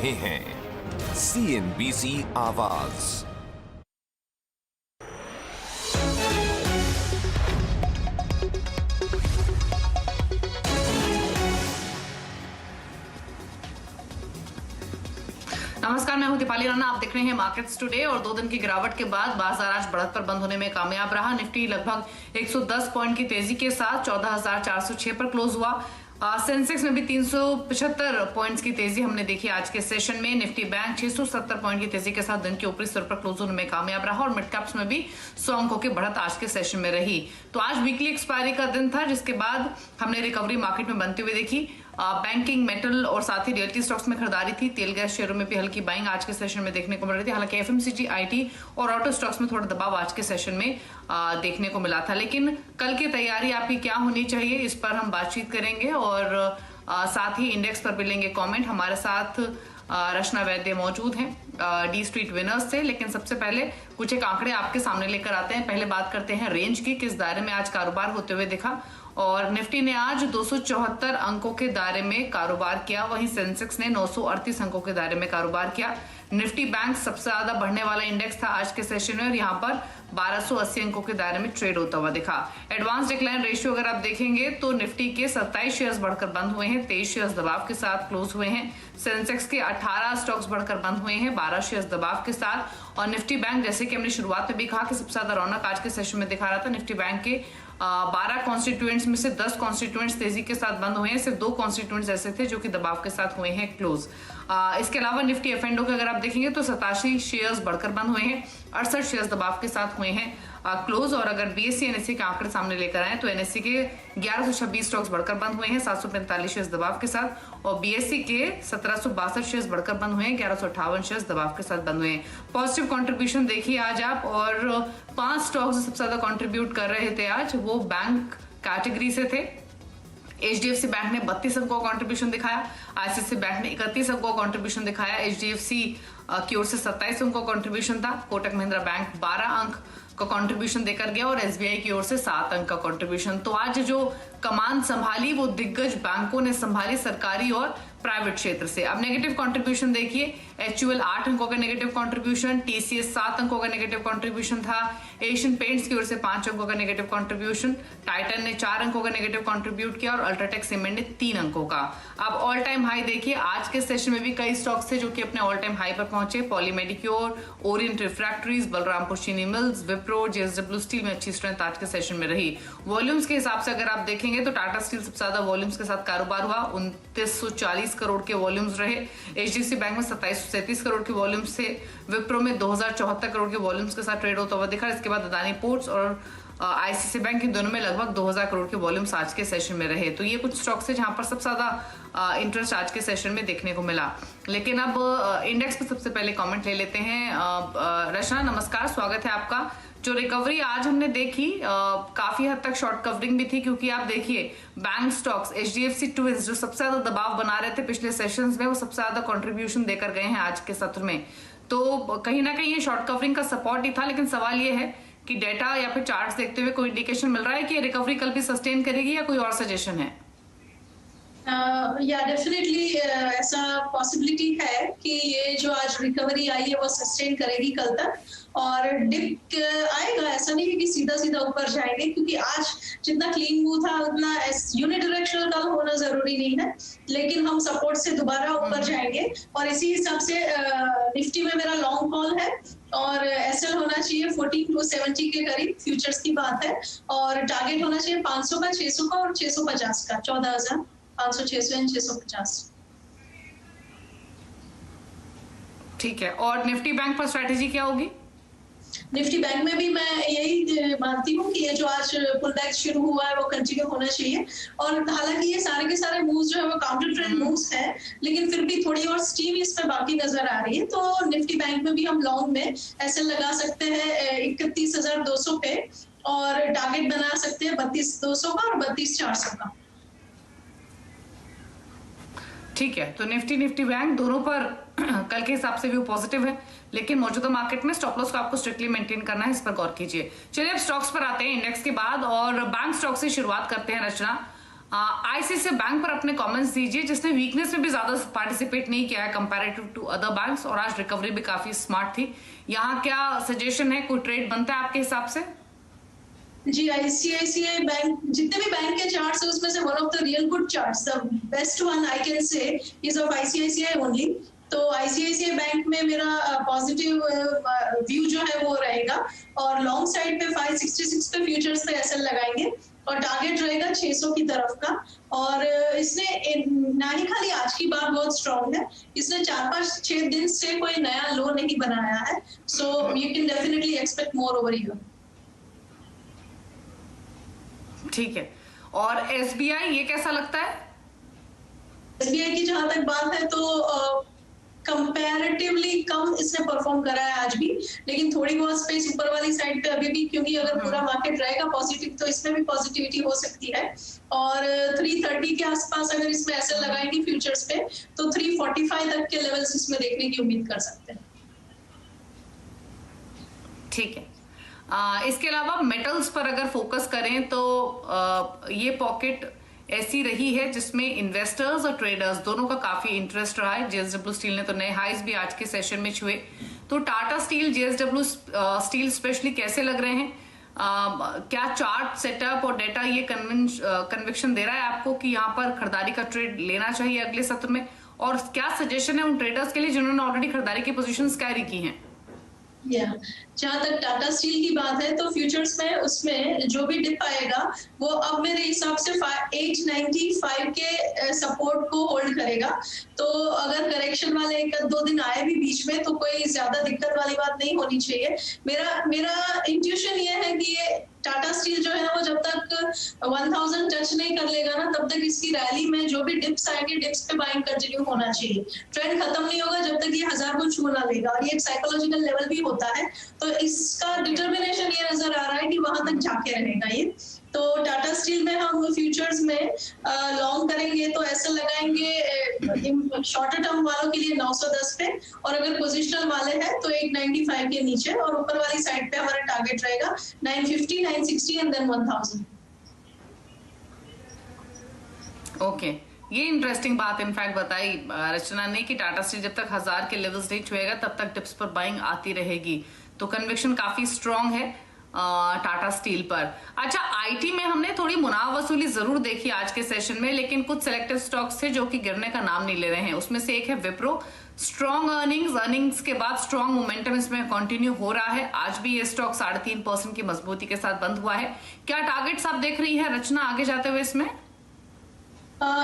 रहे हैं CNBC आवाज। नमस्कार, मैं हूं दीपाली राणा। आप देख रहे हैं मार्केट्स टुडे। और 2 दिन की गिरावट के बाद बाजार आज बढ़त पर बंद होने में कामयाब रहा। निफ्टी लगभग 110 पॉइंट की तेजी के साथ 14,406 पर क्लोज हुआ। सेंसेक्स में भी 375 पॉइंट्स की तेजी हमने देखी आज के सेशन में। निफ्टी बैंक 670 पॉइंट की तेजी के साथ दिन के ऊपरी स्तर पर क्लोज होने में कामयाब रहा और मिड कैप्स में भी 100 अंकों की बढ़त आज के सेशन में रही। तो आज वीकली एक्सपायरी का दिन था, जिसके बाद हमने रिकवरी मार्केट में बनती हुई देखी। बैंकिंग, मेटल और साथ ही रियल्टी स्टॉक्स में खरीदारी थी। तेल गैस शेयरों में भी हल्की बाइंग आज के सेशन में देखने को मिल रही थी। हालांकि एफएमसीजी, आईटी और ऑटो स्टॉक्स में थोड़ा दबाव आज के सेशन में देखने को मिला था। लेकिन कल की तैयारी आपकी क्या होनी चाहिए, इस पर हम बातचीत करेंगे और साथ ही इंडेक्स पर भी लेंगे कॉमेंट। हमारे साथ रचना वैद्य मौजूद हैं डी स्ट्रीट विनर्स से। लेकिन सबसे पहले कुछ एक आंकड़े आपके सामने लेकर आते हैं। पहले बात करते हैं रेंज की, किस दायरे में आज कारोबार होते हुए दिखा। और निफ्टी ने आज 274 अंकों के दायरे में कारोबार किया, वहीं सेंसेक्स ने 938 अंकों के दायरे में कारोबार किया। निफ्टी बैंक सबसे ज्यादा बढ़ने वाला इंडेक्स था आज के सेशन में और यहाँ पर 1280 अंकों के दायरे में ट्रेड होता हुआ दिखा। एडवांस डिक्लाइन रेशियो अगर आप देखेंगे तो निफ्टी के 27 शेयर्स बढ़कर बंद हुए हैं, 23 शेयर्स दबाव के साथ क्लोज हुए हैं। सेंसेक्स के 18 स्टॉक्स बढ़कर बंद हुए हैं, 12 शेयर्स दबाव के साथ। और निफ्टी बैंक, जैसे कि हमने शुरुआत में भी कहा कि सबसे ज्यादा रौनक आज के सेशन में दिखा रहा था, निफ्टी बैंक के 12 कॉन्स्टिट्यूएंट्स में से 10 कॉन्स्टिट्यूएंट्स तेजी के साथ बंद हुए हैं। सिर्फ 2 कॉन्स्टिट्यूएंट्स ऐसे थे जो कि दबाव के साथ हुए हैं क्लोज। इसके अलावा निफ्टी एफ&ओ के अगर आप देखेंगे तो 87 शेयर्स बढ़कर बंद हुए हैं, 68 शेयर्स दबाव के साथ हुए हैं क्लोज। और अगर बीएससी एनएससी के आंकड़े सामने लेकर आए तो एनएससी के 1126 स्टॉक्स बढ़कर बंद हुए हैं, 745 शेयर्स दबाव के साथ। और बीएससी के 1762 शेयर्स बढ़कर बंद हुए हैं, 1158 शेयर्स दबाव के साथ बंद हुए हैं। पॉजिटिव कंट्रीब्यूशन देखिए आज आप, और 5 स्टॉक्स सबसे ज्यादा कंट्रीब्यूट कर रहे थे आज, वो बैंक कैटेगरी से थे। एचडीएफसी बैंक ने 32 अंकों का कंट्रीब्यूशन दिखाया, आईसीआईसीआई बैंक ने 31 अंकों का कंट्रीब्यूशन दिखाया, एचडीएफसी की ओर से 27 अंकों का कंट्रीब्यूशन था, कोटक महिंद्रा बैंक 12 अंक का कंट्रीब्यूशन देकर गया और एसबीआई की ओर से 7 अंक का कंट्रीब्यूशन। तो आज जो कमान संभाली वो दिग्गज बैंकों ने संभाली, सरकारी और प्राइवेट क्षेत्र से। अब नेगेटिव कंट्रीब्यूशन देखिए, एचयूएल 8 अंकों का नेगेटिव कंट्रीब्यूशन, टीसीएस 7 अंकों का नेगेटिव कंट्रीब्यूशन था, एशियन पेंट्स की ओर से 5 अंकों का नेगेटिव कंट्रीब्यूशन, टाइटन ने 4 अंकों का नेगेटिव कंट्रीब्यूट किया और अल्ट्राटेक सीमेंट ने 3 अंकों का। अब ऑल टाइम हाई देखिए, आज के सेशन में भी कई स्टॉक्स थे जो कि अपने ऑल टाइम हाई पर पहुंचे। पॉलीमेडिक्योर, ओरिएंट रिफ्रैक्टरीज, बलरामपुर चीनी मिल्स, विप्रो, जेएसडब्ल्यू स्टील में अच्छी स्ट्रेंथ आज के सेशन में रही। वॉल्यूम्स के हिसाब से अगर आप देखेंगे तो टाटा स्टील सबसे ज्यादा वॉल्यूम्स के साथ कारोबार हुआ, 2940 करोड़ के वॉल्यूम्स रहे। एचडीएफसी बैंक में 2737 करोड़ के वॉल्यूम्स थे। विप्रो में 2074 करोड़ के वॉल्यूम्स के साथ ट्रेड होता हुआ दिखा। इसके बाद अदानी पोर्ट्स और आईसीआईसीआई बैंक इन दोनों में लगभग 2000 करोड़ के वॉल्यूम्स आज के सेशन में रहे। तो ये कुछ स्टॉक्स है जहां पर सबसे ज्यादा इंटरेस्ट आज के सेशन में देखने को मिला। लेकिन अब इंडेक्स पे सबसे पहले कमेंट ले लेते हैं। रचना, नमस्कार, स्वागत है आपका। जो रिकवरी आज हमने देखी, काफी हद तक शॉर्ट कवरिंग भी थी, क्योंकि आप देखिए बैंक स्टॉक्स, एचडीएफसी ट्विंस जो सबसे ज्यादा दबाव बना रहे थे पिछले सेशंस में, वो सबसे ज्यादा कंट्रीब्यूशन देकर गए हैं आज के सत्र में। तो कहीं ना कहीं ये शॉर्ट कवरिंग का सपोर्ट ही था। लेकिन सवाल ये है कि डेटा या फिर चार्ट्स देखते हुए कोई इंडिकेशन मिल रहा है कि रिकवरी कल भी सस्टेन करेगी या कोई और सजेशन है? या डेफिनेटली ऐसा पॉसिबिलिटी है कि ये जो आज रिकवरी आई है वो सस्टेन करेगी कल तक, और डिप आएगा। ऐसा नहीं है कि सीधा सीधा ऊपर जाएंगे, क्योंकि आज जितना क्लीन मूव था उतना यूनिडायरेक्शनल कल होना जरूरी नहीं है। लेकिन हम सपोर्ट से दोबारा ऊपर जाएंगे और इसी हिसाब से निफ्टी में मेरा लॉन्ग कॉल है और एसएल होना चाहिए 14,270 के करीब, फ्यूचर्स की बात है। और टारगेट होना चाहिए 500 का, 600 का और 650 का, 14,500, 600 एंड 650। ठीक है। और निफ्टी बैंक पर स्ट्रेटेजी क्या होगी? निफ्टी बैंक में भी मैं यही मानती हूँ कि ये जो आज पुल बैक शुरू हुआ है वो कंटिन्यू होना चाहिए। और हालांकि ये सारे के सारे मूव्स जो है वो काउंटर ट्रेंड मूव्स हैं, लेकिन फिर भी थोड़ी और स्टीम इस पर बाकी नजर आ रही है। तो निफ्टी बैंक में भी हम लॉन्ग में ऐसे लगा सकते हैं 31,200 पे, और टारगेट बना सकते हैं 32,200 का और 32,400 का। ठीक है। तो निफ्टी बैंक दोनों पर कल के हिसाब से भी पॉजिटिव है, लेकिन मौजूदा मार्केट में स्टॉप लॉस को आपको स्ट्रिक्टली मेंटेन करना है, इस पर गौर कीजिए। चलिए अब स्टॉक्स पर आते हैं इंडेक्स के बाद, और बैंक स्टॉक से शुरुआत करते हैं। रचना, आईसीआईसीआई बैंक पर अपने कमेंट्स दीजिए, जिसने वीकनेस में भी ज्यादा पार्टिसिपेट नहीं किया है कंपैरेटिव टू अदर बैंक्स, और आज रिकवरी भी काफी स्मार्ट थी। यहाँ क्या सजेशन है, कोई ट्रेड बनता है आपके हिसाब से? जी, आईसीआईसीआई बैंक, जितने भी बैंक के चार्ट्स है उसमें से one of the real good charts, the best one I can say is of ICICI only. तो आईसीआईसीआई बैंक में मेरा पॉजिटिव व्यू जो है वो रहेगा, और लॉन्ग साइड पे 566 पे फ्यूचर्स पे एसएल लगाएंगे, और टारगेट रहेगा 600 की तरफ का। और इसने ना ही खाली आज की बात बहुत स्ट्रांग है, इसने 4-5-6 दिन से कोई नया लो नहीं बनाया है, so you can definitely expect more over year. ठीक है, और एसबीआई ये कैसा लगता है? एसबीआई की जहां तक बात है तो कंपैरेटिवली कम इसने परफॉर्म करा है आज भी, लेकिन थोड़ी बहुत स्पेस ऊपर वाली साइड पे अभी भी, क्योंकि अगर पूरा मार्केट रहेगा पॉजिटिव तो इसमें भी पॉजिटिविटी हो सकती है। और 330 के आसपास अगर इसमें एसएल लगाएंगे फ्यूचर्स पे तो 345 तक के लेवल्स इसमें देखने की उम्मीद कर सकते हैं। ठीक है, इसके अलावा मेटल्स पर अगर फोकस करें तो ये पॉकेट ऐसी रही है जिसमें इन्वेस्टर्स और ट्रेडर्स दोनों का काफी इंटरेस्ट रहा है। जेएसडब्ल्यू स्टील ने तो नए हाइज भी आज के सेशन में छुए, तो Tata steel, JSW steel specially कैसे लग रहे हैं? क्या चार्ट सेटअप और डेटा ये कन्विक्शन दे रहा है आपको कि यहाँ पर खरीदारी का ट्रेड लेना चाहिए अगले सत्र में? और क्या सजेशन है उन ट्रेडर्स के लिए जिन्होंने ऑलरेडी खरीदारी की पोजीशंस कैरी की हैं? जहां तक टाटा स्टील की बात है तो फ्यूचर्स में उसमें जो भी डिप आएगा वो अब मेरे हिसाब से 895 के सपोर्ट को होल्ड करेगा। तो अगर करेक्शन वाले 1-2 दिन आए भी बीच में तो कोई ज्यादा दिक्कत वाली बात नहीं होनी चाहिए। मेरा इंट्यूशन ये है कि ये टाटा स्टील जो है वो जब तक 1000 टच नहीं कर लेगा ना तब तक इसकी रैली में जो भी डिप्स आएंगे डिप्स पे बाइंग कंटिन्यू होना चाहिए। ट्रेंड खत्म नहीं होगा जब तक ये 1000 को छू ना लेगा, और ये एक साइकोलॉजिकल लेवल भी होता है, तो इसका डिटर्मिनेशन ये नजर आ रहा है कि वहां तक जाके रहेगा ये। तो टाटा स्टील में हम फ्यूचर्स में लॉन्ग करेंगे तो ऐसे लगाएंगे शॉर्टर टर्म वालों के लिए 910 पे, और अगर पोजिशनल वाले हैं तो 895 के नीचे, और ऊपर वाली साइड पे हमारा टारगेट रहेगा 950, 960 एंड देन 1000। ओके, ये इंटरेस्टिंग बात इनफैक्ट बताई रचना ने कि टाटा स्टील जब तक 1000 के लेवल्स नहीं छुएगा तब तक टिप्स पर बाइंग आती रहेगी, तो कन्विक्शन काफी स्ट्रांग है टाटा स्टील पर। अच्छा, आईटी में हमने थोड़ी मुनाफा वसूली जरूर देखी आज के सेशन में, लेकिन कुछ सिलेक्टिव स्टॉक्स थे जो कि गिरने का नाम नहीं ले रहे हैं। उसमें से एक है विप्रो। स्ट्रॉन्ग अर्निंग्स के बाद स्ट्रॉन्ग मोमेंटम इसमें कंटिन्यू हो रहा है। आज भी ये स्टॉक 3.5% की मजबूती के साथ बंद हुआ है। क्या टारगेट्स आप देख रही है रचना आगे जाते हुए इसमें?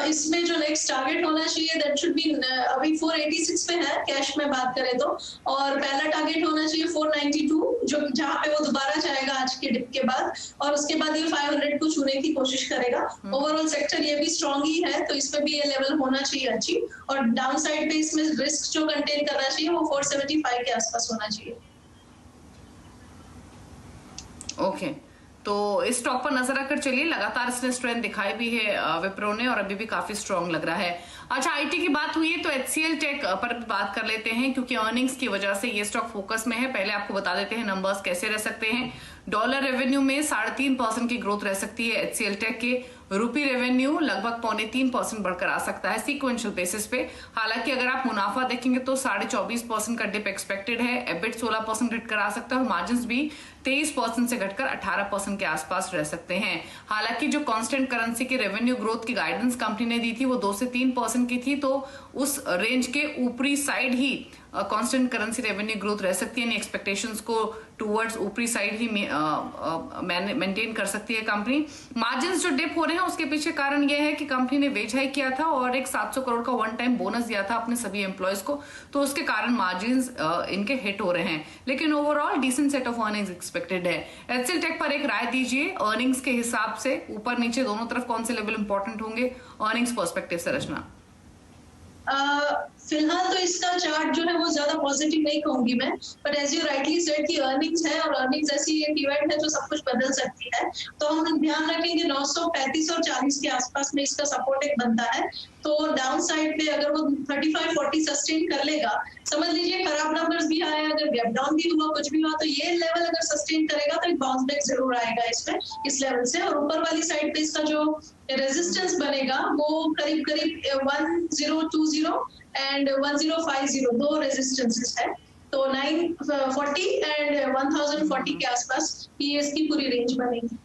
इसमें जो नेक्स्ट टारगेट होना चाहिए दैट शुड बी, अभी 486 पे है कैश में बात करें तो, और पहला टारगेट होना चाहिए 492 जो जहां पे वो दोबारा जाएगा आज के डिप के बाद, और उसके बाद ये 500 को छूने की कोशिश करेगा। ओवरऑल सेक्टर ये भी स्ट्रांग ही है तो इसमें भी ये लेवल होना चाहिए अच्छी, और डाउन साइड पे इसमें रिस्क जो कंटेन करना चाहिए वो 475 के आसपास होना चाहिए। ओके, तो इस स्टॉक पर नजर रखकर चलिए। लगातार इसने स्ट्रेंथ दिखाई भी है विप्रो ने, और अभी भी काफी स्ट्रांग लग रहा है। अच्छा, आईटी की बात हुई है तो एचसीएल टेक पर बात कर लेते हैं, क्योंकि अर्निंग्स की वजह से ये स्टॉक फोकस में है। पहले आपको बता देते हैं नंबर्स कैसे रह सकते हैं। डॉलर रेवेन्यू में 3.5% की ग्रोथ रह सकती है एचसीएल टेक के। रूपी रेवेन्यू लगभग 3.25% बढ़कर आ सकता है सीक्वेंशियल बेसिस पे। हालांकि अगर आप मुनाफा देखेंगे तो 24.5% का डिप एक्सपेक्टेड है। एबिट 16% घटकर आ सकता है, और मार्जिन भी 23% से घटकर 18% के आसपास रह सकते हैं। हालांकि जो कांस्टेंट करेंसी की रेवेन्यू ग्रोथ की गाइडेंस कंपनी ने दी थी वो 2 से 3% की थी, तो उस रेंज के ऊपरी साइड ही कांस्टेंट करेंसी रेवेन्यू ग्रोथ रह सकती है। एक्सपेक्टेशंस को टूवर्ड्स ऊपरी साइड ही मेंटेन कर सकती है कंपनी। मार्जिन जो डिप हो रहे हैं उसके पीछे कारण यह है कि कंपनी ने वेज हाइक किया था और एक 700 करोड़ का वन टाइम बोनस दिया था अपने सभी एम्प्लॉयज को, तो उसके कारण मार्जिन इनके हिट हो रहे हैं। लेकिन overall decent set of earnings expected है। एचसीएल टेक पर एक राय दीजिए, अर्निंग्स के हिसाब से ऊपर नीचे दोनों तरफ कौन से लेवल इंपॉर्टेंट होंगे अर्निंग्स पर्सपेक्टिव से रचना? फिलहाल तो इसका चार्ट जो है वो ज्यादा पॉजिटिव नहीं कहूंगी मैं, but as you rightly said कि अर्निंग्स है, और अर्निंग्स ऐसी एक इवेंट है जो सब कुछ बदल सकती है, तो हम ध्यान रखेंगे 935 और 40 के आसपास में इसका सपोर्ट एक बनता है। तो डाउन साइड पे अगर वो 35-40 सस्टेन कर लेगा, समझ लीजिए खराब नंबर्स भी आए, अगर गैप डाउन भी हुआ, कुछ भी हुआ, तो ये लेवल अगर सस्टेन करेगा तो एक बाउंस बैक जरूर आएगा इसमें, इस लेवल से। और ऊपर वाली साइड पे इसका जो रेजिस्टेंस बनेगा वो करीब करीब 1020 एंड 1050, दो रेजिस्टेंसेस है। तो 940 एंड 1040 के आसपास ये इसकी पूरी रेंज बनेगी।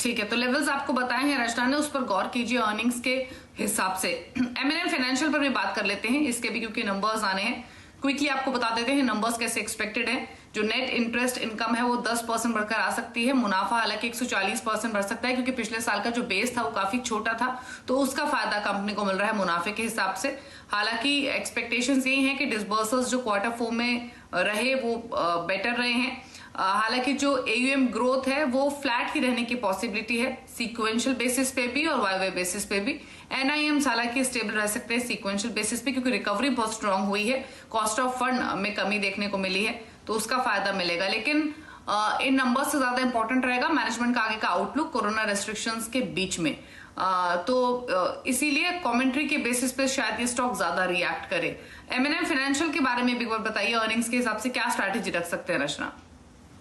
ठीक है, तो लेवल्स आपको बताए हैं रचना ने, उस पर गौर कीजिए अर्निंग्स के हिसाब से। M&M फाइनेंशियल पर भी बात कर लेते हैं, इसके भी क्योंकि नंबर्स आने हैं। क्विकली आपको बता देते हैं नंबर्स कैसे एक्सपेक्टेड हैं। जो नेट इंटरेस्ट इनकम है वो 10% बढ़कर आ सकती है। मुनाफा हालांकि 140% बढ़ सकता है, क्योंकि पिछले साल का जो बेस था वो काफी छोटा था, तो उसका फायदा कंपनी को मिल रहा है मुनाफे के हिसाब से। हालांकि एक्सपेक्टेशंस यही है कि डिसबर्सल्स जो क्वार्टर 4 में रहे वो बेटर रहे हैं। हालांकि जो AUM ग्रोथ है वो फ्लैट ही रहने की पॉसिबिलिटी है, सीक्वेंशियल बेसिस पे भी और YY बेसिस पे भी। NIMs हालांकि स्टेबल रह सकते हैं सीक्वेंशियल बेसिस पे, क्योंकि रिकवरी बहुत स्ट्रांग हुई है, कॉस्ट ऑफ फंड में कमी देखने को मिली है, तो उसका फायदा मिलेगा। लेकिन इन नंबर्स से ज्यादा इंपॉर्टेंट रहेगा मैनेजमेंट का आगे का आउटलुक कोरोना रेस्ट्रिक्शंस के बीच में। तो इसीलिए कमेंट्री के बेसिस पे शायद ये स्टॉक ज्यादा रिएक्ट करे। M&M फाइनेंशियल के बारे में भी एक बार बताइए, अर्निंग्स के हिसाब से क्या स्ट्रैटेजी रख सकते हैं रचना?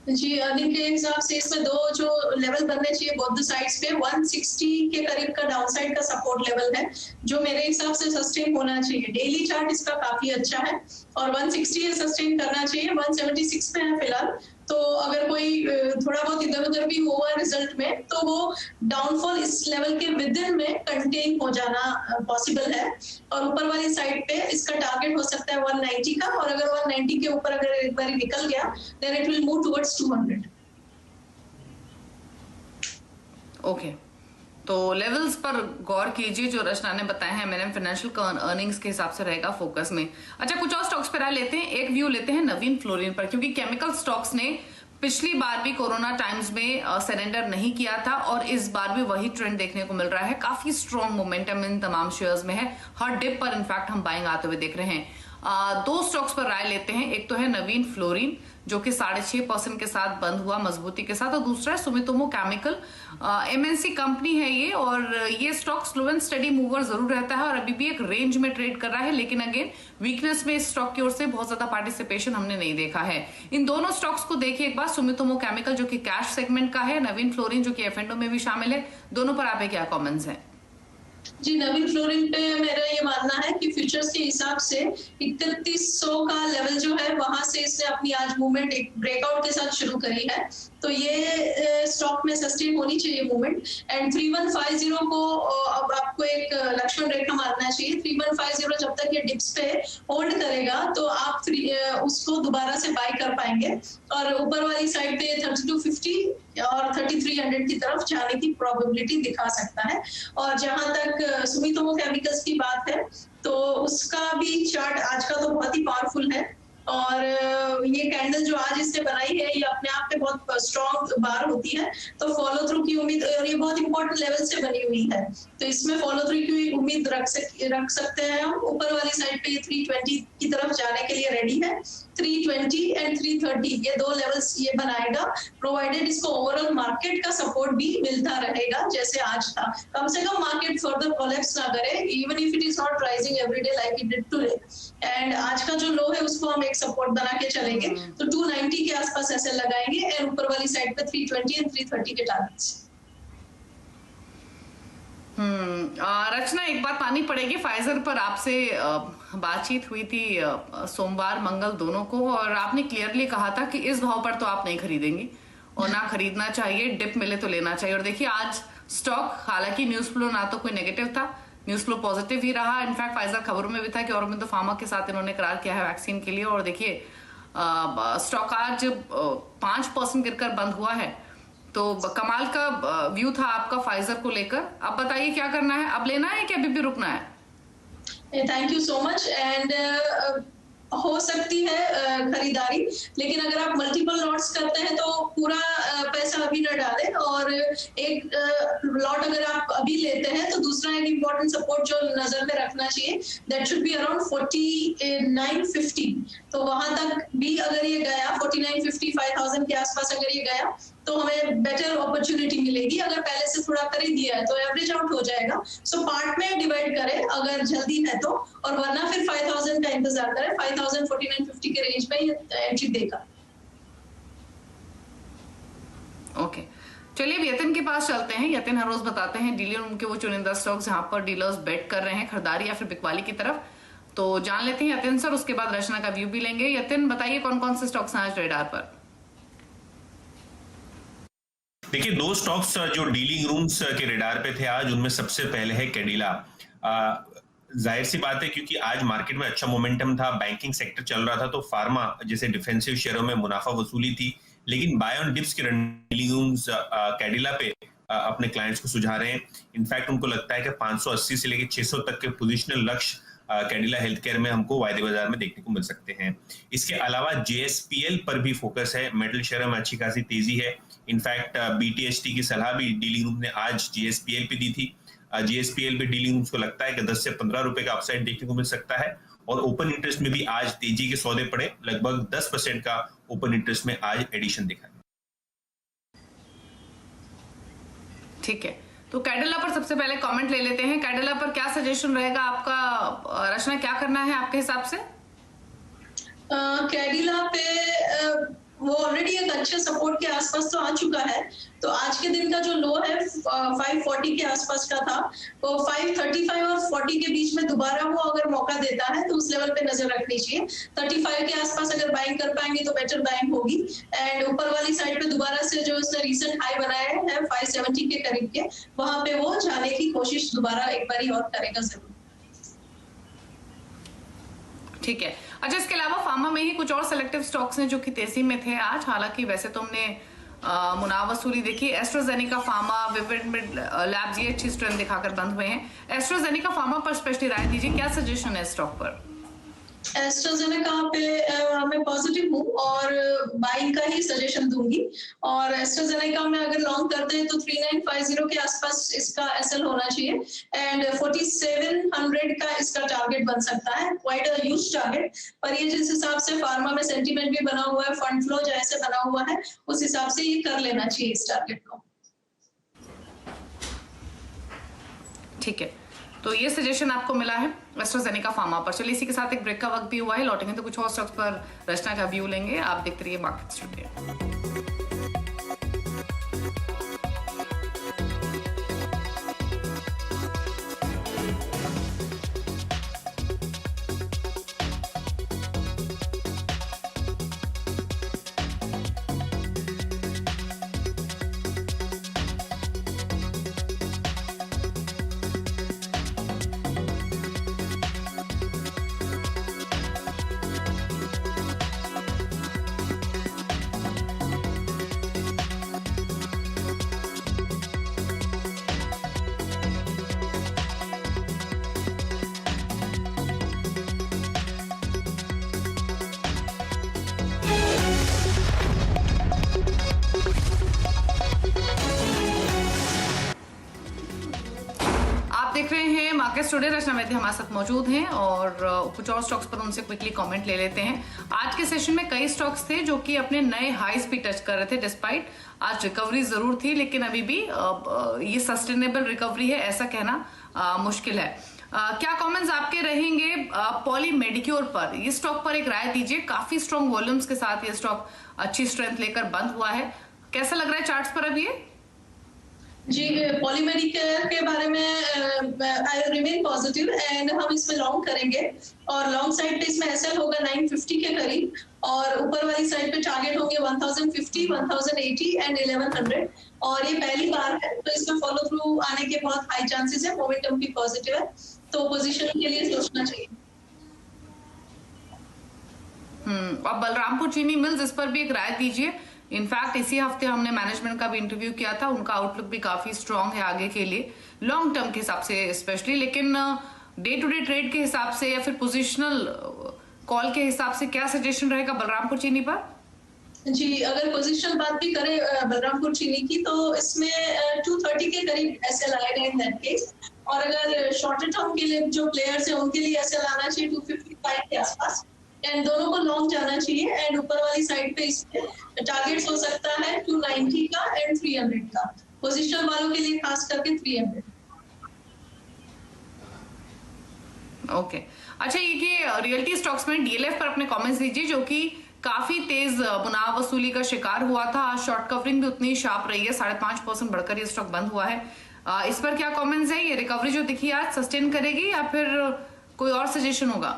जी, अर्निंग के हिसाब से इसमें दो जो लेवल बनने चाहिए बोथ द साइड्स पे, 160 के करीब का डाउनसाइड का सपोर्ट लेवल है, जो मेरे हिसाब से सस्टेन होना चाहिए। डेली चार्ट इसका काफी अच्छा है और 160 सस्टेन करना चाहिए। 176 में है फिलहाल, तो अगर कोई थोड़ा बहुत इधर उधर भी हुआ रिजल्ट में, तो वो डाउनफॉल इस लेवल के विदिन में कंटेन हो जाना पॉसिबल है। और ऊपर वाली साइड पे इसका टारगेट हो सकता है 190 का, और अगर 190 के ऊपर अगर एक बार निकल गया then it will move towards 200। Okay, तो लेवल्स पर गौर कीजिए जो रचना ने बताया है। M&M फाइनेंशियल का अर्निंग्स के हिसाब से रहेगा फोकस में। अच्छा, कुछ और स्टॉक्स पर आ लेते हैं। एक व्यू लेते हैं नवीन फ्लोरिन पर, क्योंकि केमिकल स्टॉक्स ने पिछली बार भी कोरोना टाइम्स में सरेंडर नहीं किया था और इस बार भी वही ट्रेंड देखने को मिल रहा है। काफी स्ट्रॉन्ग मोमेंटम इन तमाम शेयर्स में है, हर डिप पर इनफैक्ट हम बाइंग आते हुए देख रहे हैं। दो स्टॉक्स पर राय लेते हैं। एक तो है नवीन फ्लोरिन जो कि 6.5% के साथ बंद हुआ मजबूती के साथ, और दूसरा है सुमितोमो केमिकल। MNC कंपनी है ये, और ये stock slow and steady mover जरूर रहता है और अभी भी एक रेंज में ट्रेड कर रहा है, लेकिन अगेन वीकनेस में इस स्टॉक की ओर से बहुत ज्यादा पार्टिसिपेशन हमने नहीं देखा है। इन दोनों स्टॉक्स को देखिए एक बार, सुमितोमो केमिकल जो कि कैश सेगमेंट का है, नवीन फ्लोरिन जो कि F&O में भी शामिल है, दोनों पर आपके क्या कमेंट्स हैं? जी, नवीन फ्लोरिन पे मेरा ये मानना है कि फ्यूचर्स के हिसाब से 3100 का लेवल जो है वहां से इसने अपनी आज मूवमेंट एक ब्रेकआउट के साथ शुरू करी है, तो ये स्टॉक में सस्टेन होनी चाहिए मूवमेंट। एंड 3150 को अब आपको एक लक्ष्मण रेखा मानना चाहिए। 3150 जब तक ये डिप्स पे होल्ड करेगा तो आप उसको दोबारा से बाय कर पाएंगे, और ऊपर वाली साइड पे 3250 और 3300 की तरफ जाने की प्रोबेबिलिटी दिखा सकता है। और जहां तक सुमितोमो केमिकल्स की बात है, तो उसका भी चार्ट आज का तो बहुत ही पावरफुल है, और ये कैंडल जो आज इसने बनाई है ये अपने आप में बहुत स्ट्रॉन्ग बार होती है, तो फॉलो थ्रू की उम्मीद, और ये बहुत इंपॉर्टेंट लेवल से बनी हुई है, तो इसमें फॉलो थ्रू की उम्मीद रख सकते हैं हम। ऊपर वाली साइड पे ये 320 की तरफ जाने के लिए रेडी है। 320 एंड 330 ये दो लेवल्स ये बनाएगा, प्रोवाइडेड इसको ओवरऑल मार्केट का सपोर्ट भी मिलता रहेगा जैसे आज था। कम से कम मार्केट फर्दर कोलैप्स ना करे, even if it is not rising everyday like it did today. And आज का जो लो है उसको हम एक सपोर्ट बना के चलेंगे, तो 290 के आसपास ऐसे लगाएंगे, एंड ऊपर वाली साइड पे 320 एंड 330 के टारगेट्स। रचना, एक बात माननी पड़ेगी, फाइजर पर आपसे बातचीत हुई थी सोमवार मंगल दोनों को, और आपने क्लियरली कहा था कि इस भाव पर तो आप नहीं खरीदेंगी और ना खरीदना चाहिए, डिप मिले तो लेना चाहिए। और देखिए आज स्टॉक, हालांकि न्यूज फ्लो ना तो कोई नेगेटिव था, न्यूज फ्लो पॉजिटिव ही रहा। इनफैक्ट फाइजर खबरों में भी था कि औरबिंदो फार्मा के साथ इन्होंने करार किया है वैक्सीन के लिए, और देखिए स्टॉक आज 5% गिरकर बंद हुआ है। तो कमाल का व्यू था आपका फाइजर को लेकर। अब बताइए क्या करना है, अब लेना है कि अभी भी रुकना है? Thank you so much. And हो सकती है खरीदारी, लेकिन अगर आप मल्टीपल लॉट्स करते हैं तो पूरा पैसा अभी न डालें, और एक लॉट अगर आप अभी लेते हैं तो दूसरा एक इम्पोर्टेंट सपोर्ट जो नजर में रखना चाहिए, दैट शुड बी अराउंड 4950। तो वहां तक भी अगर ये गया 4950 5000 के आसपास अगर ये गया तो हमें बेटर अपॉर्चुनिटी मिलेगी। अगर पहले से थोड़ा खरीद दिया है तो एवरेज आउट हो जाएगा। सो पार्ट में डिवाइड करें अगर जल्दी है तो, और वरना फिर 5000 का इंतजार करें। 5049.50 के रेंज में ये एंट्री देगा। ओके, चलिए अब यतिन के पास चलते हैं। यतिन हर रोज बताते हैं डीलर उनके वो चुनिंदा स्टॉक्स जहां पर डीलर्स बेट कर रहे हैं खरीदारी या फिर बिकवाली की तरफ। तो जान लेते हैं यतिन सर, उसके बाद रचना का व्यू भी लेंगे। यतिन बताइए कौन कौन से स्टॉक्स हैं आज रेडार पर? देखिए, दो स्टॉक्स जो डीलिंग रूम्स के रेडार पे थे आज, उनमें सबसे पहले है कैडिला। जाहिर सी बात है क्योंकि आज मार्केट में अच्छा मोमेंटम था, बैंकिंग सेक्टर चल रहा था, तो फार्मा जैसे डिफेंसिव शेयरों में मुनाफा वसूली थी। लेकिन बाय ऑन डिप्स के डीलिंग रूम्स कैडिला पे अपने क्लाइंट्स को सुझा रहे हैं। इनफैक्ट उनको लगता है कि 580 से लेकर 600 तक के पोजिशनल लक्ष्य कैडिला हेल्थ केयर में हमको वायदे बाजार में देखने को मिल सकते हैं। इसके अलावा JSPL पर भी फोकस है। मेटल शेयरों में अच्छी खासी तेजी है। इनफैक्ट BTHT की सलाह भी डीलिंग रूम ने आज JSPL पे दी थी। JSPL पे डीलिंग रूम्स को लगता है कि 10 से 15 रुपए का अपसाइड देखने को मिल सकता है। और ओपन इंटरेस्ट में भी आज तेजी के सौदे पड़े, लगभग 10% का ओपन इंटरेस्ट में आज एडिशन दिखा। ठीक है, तो कैडिला पर सबसे पहले कमेंट ले लेते हैं। कैडिला पर क्या सजेशन रहेगा आपका? रचना, क्या करना है आपके हिसाब से? कैडिला पे वो ऑलरेडी एक अच्छे सपोर्ट के आसपास तो आ चुका है। तो आज के दिन का जो लो है 540 के आसपास का था, वो 535 और 40 के बीच में दोबारा वो अगर मौका देता है तो उस लेवल पे नजर रखनी चाहिए। 35 के आसपास अगर बाइंग कर पाएंगे तो बेटर बाइंग होगी। एंड ऊपर वाली साइड पे दोबारा से जो उसने रीसेंट हाई बनाया है 570 के करीब के, वहां पे वो जाने की कोशिश दोबारा एक बारी और करेगा जरूर। ठीक है, अच्छा, इसके अलावा फार्मा में ही कुछ और सेलेक्टिव स्टॉक्स हैं जो कि तेजी में थे आज। हालांकि वैसे तो हमने मुनाफा वसूली देखी। एस्ट्राजेनेका फार्मा, विविड लैब्स ये अच्छी स्ट्रेंथ दिखाकर बंद हुए हैं। एस्ट्राजेनेका फार्मा पर स्पेशली राय दीजिए, क्या सजेशन है स्टॉक पर? एस्ट्राजेनेका पे मैं पॉजिटिव हूँ और बाइंग का ही सजेशन दूंगी। और एस्ट्राजेनेका में अगर लॉन्ग करते हैं तो 3950 के आसपास इसका एसएल होना चाहिए। एंड 4700 का इसका टारगेट बन सकता है, क्वाइट अ ह्यूज टारगेट। पर ये जिस हिसाब से फार्मा में सेंटीमेंट भी बना हुआ है, फंड फ्लो जैसे बना हुआ है, उस हिसाब से ये कर लेना चाहिए इस टारगेट को। ठीक है, तो ये सजेशन आपको मिला है एस्ट्राजेनेका फार्मा पर। चलिए, इसी के साथ एक ब्रेक का वक्त भी हुआ है, लौटेंगे तो कुछ और स्टॉक्स पर रचना का व्यू लेंगे। आप देखते रहिए मार्केट्स टुडे। देख रहे हैं मार्केट्स टुडे। रचना वैद्य हमारे साथ मौजूद हैं और कुछ और स्टॉक्स पर उनसे क्विकली कमेंट ले लेते हैं। आज के सेशन में कई स्टॉक्स थे जो कि अपने नए हाईज भी टच कर रहे थे। डिस्पाइट आज रिकवरी जरूर थी, लेकिन अभी भी ये सस्टेनेबल रिकवरी है ऐसा कहना मुश्किल है। क्या कमेंट्स आपके रहेंगे पॉली मेडिक्योर पर? ये स्टॉक पर एक राय दीजिए। काफी स्ट्रॉन्ग वॉल्यूम्स के साथ ये स्टॉक अच्छी स्ट्रेंथ लेकर बंद हुआ है, कैसा लग रहा है चार्ट्स पर अब ये? जी, पॉलीमेडिकेयर के बारे में आई रिमेन पॉजिटिव एंड हम इसमें लॉन्ग करेंगे। और लॉन्ग साइड पे इसमें एसएल होगा 950 के करीब, और ऊपर वाली साइड पे टारगेट होंगे 1050, 1080 एंड 1100। और ये पहली बार है तो इसमें फॉलो थ्रू आने के बहुत हाई चांसेस है। मोमेंटम भी पॉजिटिव है, तो पोजीशन के लिए सोचना चाहिए। अब बलरामपुर चीनी मिल्स, इस पर भी एक राय दीजिए। इनफैक्ट इसी हफ्ते हमने मैनेजमेंट का भी इंटरव्यू किया था, उनका आउटलुक भी काफी स्ट्रांग है आगे के लिए, लॉन्ग टर्म के हिसाब से स्पेशली। लेकिन डे टू डे ट्रेड के हिसाब से या फिर पोजिशनल कॉल के हिसाब से क्या सजेशन रहेगा बलरामपुर चीनी पर? जी, अगर पोजिशनल बात भी करें बलरामपुर चीनी की, तो इसमें 230 के करीब एसएल आएगा इन दैट केस। और अगर शॉर्टर टर्म के लिए जो प्लेयर्स हैं उनके लिए एसएल आना चाहिए 255 के आसपास। एंड दोनों को लॉन्ग जाना चाहिए। एंड ऊपर वाली साइड पे इसमें टारगेट्स हो सकता है 290 का एंड 300 का, पोजिशनल वालों के लिए खास करके 300। ओके अच्छा, ये रियल्टी स्टॉक्स में डीएलएफ पर अपने कमेंट्स दीजिए, जो कि काफी तेज मुनाफ वसूली का शिकार हुआ था। आज शॉर्ट कवरिंग भी उतनी शार्प रही है, 5.5% बढ़कर ये स्टॉक बंद हुआ है। इस पर क्या कमेंट्स है? ये रिकवरी जो दिखी आज सस्टेन करेगी या फिर कोई और सजेशन होगा?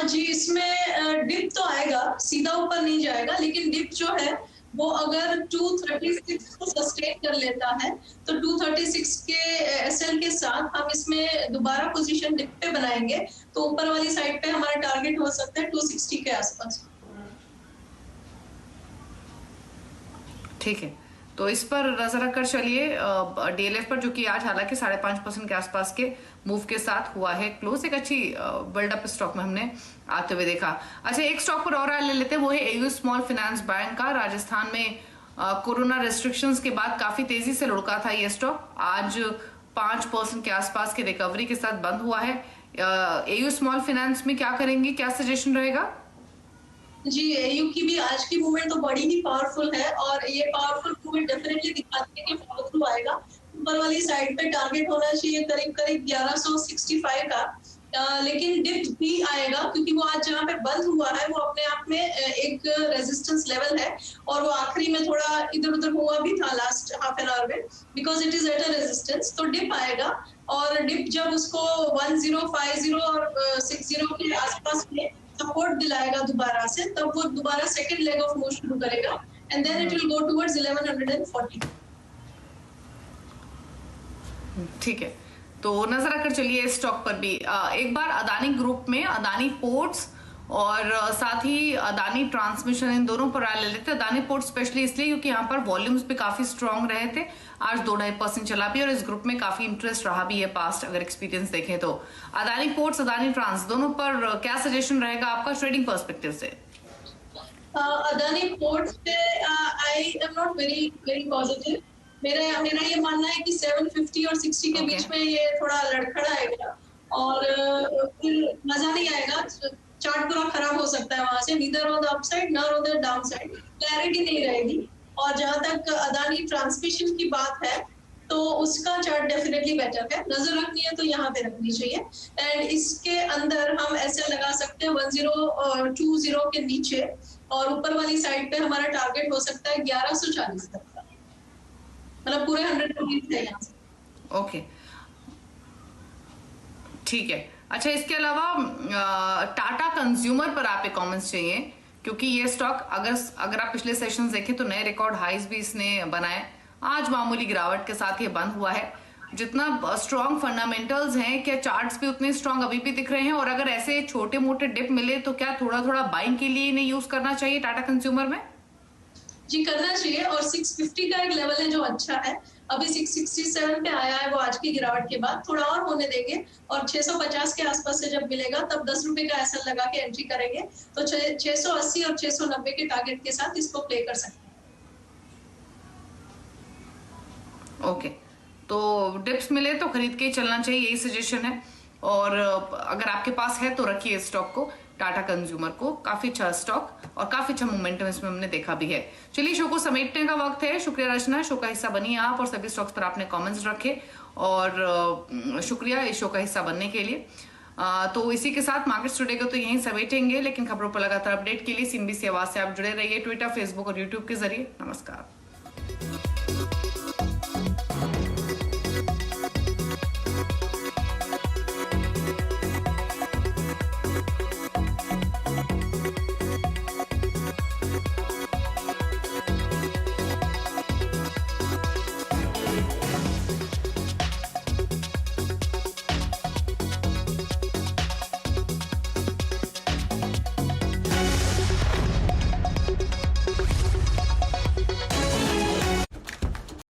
जी, इसमें डिप तो आएगा, सीधा ऊपर नहीं जाएगा, लेकिन डिप जो है वो अगर 236 को सस्टेन कर लेता है तो 236 के एसएल के साथ हम इसमें दोबारा पोजीशन डिप पे बनाएंगे, तो ऊपर वाली साइड पे हमारा टारगेट हो सकता है 260 के आसपास। ठीक है, तो इस पर नजर रखकर चलिए। डीएलएफ पर जो कि आज हालांकि 5.5% के आसपास के मूव के साथ हुआ है क्लोज, एक अच्छी बिल्डअप स्टॉक में हमने आते हुए देखा। अच्छा, एक स्टॉक पर और ले लेते हैं, वो है एयू स्मॉल फाइनेंस बैंक का। राजस्थान में कोरोना रेस्ट्रिक्शंस के बाद काफी तेजी से लुढ़का था ये स्टॉक। आज 5% के आसपास के रिकवरी के साथ बंद हुआ है। एयू स्मॉल फाइनेंस में क्या करेंगे, क्या सजेशन रहेगा? जी, एयू की भी आज की मूवमेंट तो बड़ी ही पावरफुल है और ये पावरफुल मूवमेंट डेफिनेटली दिखाती है कि फॉलो थ्रू आएगा। ऊपर वाली साइड पे टारगेट होना चाहिए करीब करीब 1165 का, लेकिन डिप भी आएगा क्योंकि वो आज जहाँ पे बंद हुआ है वो अपने आप में एक रेजिस्टेंस लेवल है और वो आखिरी में थोड़ा इधर उधर हुआ भी था लास्ट हाफ एन आवर में, because it is at a resistance. तो डिप आएगा और डिप जब उसको 1050 और 60 के आसपास में सपोर्ट दिलाएगा दोबारा से, तब वो दोबारा सेकंड लेग ऑफ मूव शुरू करेगा and then it will go towards 1140। ठीक है, तो नजर रखकर चलिए इस स्टॉक पर भी। एक बार अदानी ग्रुप में अदानी पोर्ट्स और साथ ही अदानी ट्रांसमिशन, इन दोनों पर राय ले लेते हैं। अदानी पोर्ट स्पेशली इसलिए क्योंकि यहाँ पर वॉल्यूम्स भी काफी स्ट्रांग रहे थे, आज 2-2.5% चला भी और इस ग्रुप में काफी इंटरेस्ट रहा भी है पास्ट अगर एक्सपीरियंस देखें तो। अदानी पोर्ट्स, अदानी ट्रांस, दोनों पर क्या सजेशन रहेगा आपका ट्रेडिंग पर्सपेक्टिव से? अदानी पोर्ट्स पे I am not very positive. मेरा ये मानना है कि 750 और 60 के बीच में ये थोड़ा लड़खड़ाएगा और फिर मजा नहीं आएगा, चार्ट पूरा खराब हो सकता है वहां से, neither on the upside nor on the downside, clarity नहीं रहेगी। और जहां तक अदानी ट्रांसमिशन की बात है तो उसका चार्ट डेफिनेटली बेटर है, नजर रखनी है तो यहाँ पे रखनी चाहिए। एंड इसके अंदर हम ऐसे लगा सकते हैं 1020 के नीचे और ऊपर वाली साइड पे हमारा टारगेट हो सकता है 1140 तक का, मतलब पूरे 100 है यहाँ से। ओके, ठीक है। अच्छा, इसके अलावा टाटा कंज्यूमर पर आप कमेंट्स चाहिए क्योंकि ये स्टॉक अगर आप पिछले सेशंस देखें तो नए रिकॉर्ड हाईज भी इसने बनाए। आज मामूली गिरावट के साथ ये बंद हुआ है। जितना स्ट्रॉन्ग फंडामेंटल्स हैं, क्या चार्ट्स भी उतने स्ट्रॉन्ग अभी भी दिख रहे हैं? और अगर ऐसे छोटे मोटे डिप मिले तो क्या थोड़ा थोड़ा बाइंग के लिए इन्हें यूज करना चाहिए टाटा कंज्यूमर में? जी, करना चाहिए। और 650 का एक लेवल है जो अच्छा है, अभी 667 पे आया है वो आज की गिरावट के बाद, थोड़ा और होने देंगे और 650 के आसपास से जब मिलेगा तब 10 रुपए का ऐसा लगा के एंट्री करेंगे तो 680 और 690 के टारगेट के साथ इसको प्ले कर सकते हैं। ओके, तो डिप्स मिले तो खरीद के ही चलना चाहिए, यही सजेशन है। और अगर आपके पास है तो रखिए स्टॉक को, टाटा कंज्यूमर को। काफी अच्छा स्टॉक और काफी अच्छा मोमेंटम इसमें हमने देखा भी है। चलिए, शो को समेटने का वक्त है। शुक्रिया रचना, शो का हिस्सा बनिए आप और सभी स्टॉक्स पर आपने कमेंट्स रखे और शुक्रिया इस शो का हिस्सा बनने के लिए। तो इसी के साथ मार्केट्स टुडे को तो यहीं समेटेंगे, लेकिन खबरों पर लगातार अपडेट के लिए CNBC आवाज से आप जुड़े रहिए ट्विटर, फेसबुक और यूट्यूब के जरिए। नमस्कार।